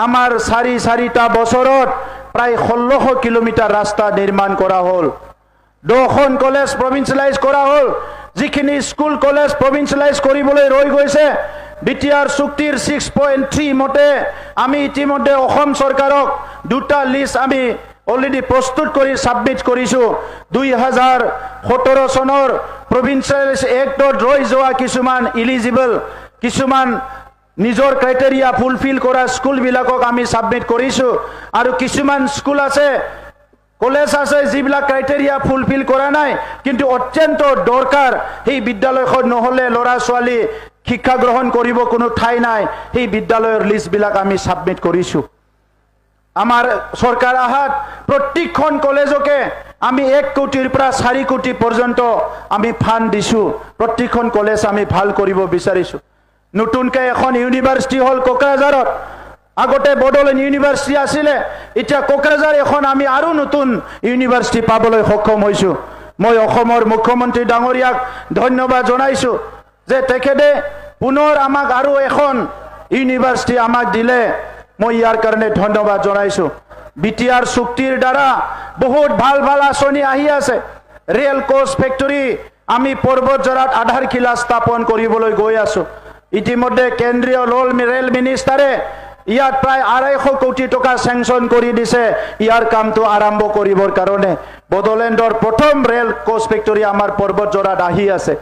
আমাৰ সাৰি সাৰিটা বছৰত প্ৰায় 1600 কিলোমিটাৰ ৰাস্তা নিৰ্মাণ কৰা হল 2খন কলেজ প্ৰভিন্সিয়েলাইজ কৰা হল যিখিনি স্কুল কলেজ প্ৰভিন্সিয়েলাইজ কৰিবলৈ ৰৈ গৈছে বিটিআৰ চুক্তিৰ 6.3 মতে আমি ইতিমধ্যে অসম চৰকাৰক দুটা লিষ্ট আমি অলৰেডি প্ৰস্তুত কৰি সাবমিট কৰিছো 2017 চনৰ প্ৰভিন্সিয়েলাইজ এক্টত ৰৈ যোৱা কিছুমান ইলিজিবল কিছুমান নিজৰ ক্ৰাইটেৰিয়া ফুলফিল কৰা স্কুল বিলাকক আমি সাবমিট কৰিছো আৰু কিছুমান স্কুল আছে কলেজ আছে যিবিলাক ক্ৰাইটেৰিয়া ফুলফিল কৰা নাই কিন্তু অত্যন্ত দৰকাৰ এই বিদ্যালয়খন নহলে লৰা ছোৱালী শিক্ষা গ্ৰহণ কৰিব কোনো ঠাই নাই এই বিদ্যালয়ৰ লিষ্ট বিলাক আমি সাবমিট কৰিছো আমাৰ সৰকাৰ আহাত প্ৰত্যেকখন কলেজকে আমি 1 কোটিৰ পৰা 4 কোটি পৰ্যন্ত আমি ফান্ড দিছো প্ৰত্যেকখন কলেজ আমি ভাল কৰিব বিচাৰিছো নতুনকৈ এখন ইউনিভাৰ্সিটি হল কোকৰাঝাৰত আগতে বড়োলেণ্ড ইউনিভাৰ্সিটি আছিলে এতিয়া কোকৰাঝাৰ এখন আমি আৰু নতুন ইউনিভাৰ্সিটি পাবলৈ সক্ষম হৈছো মই অসমৰ মুখ্যমন্ত্ৰী ডাঙৰীয়াক ধন্যবাদ জনাইছো যে তেখেতে পুনৰ আমাক আৰু এখন ইউনিভাৰ্সিটি আমাক দিলে মই ইয়াৰ কাৰণে ধন্যবাদ জনাইছো বিটিআৰ চুক্তিৰ দ্বাৰা বহুত ভাল ভাল আঁচনি আহি আছে ৰেল কোচ ফেক্টৰী আমি পৰ্বতজৰাত আধাৰশিলা স্থাপন কৰিবলৈ গৈ আছো ইতিমধ্যে কেন্দ্ৰীয় ৰেল মিনিষ্টাৰে ইয়াত প্ৰায় 250 কোটি টকা স্যাংশন কৰি দিছে ইয়াৰ কামটো আৰম্ভ কৰিবৰ কাৰণে বড়োলেণ্ডৰ প্ৰথম ৰেল কোচ ফেক্টৰী আমাৰ পৰ্বতজৰাত আহি আছে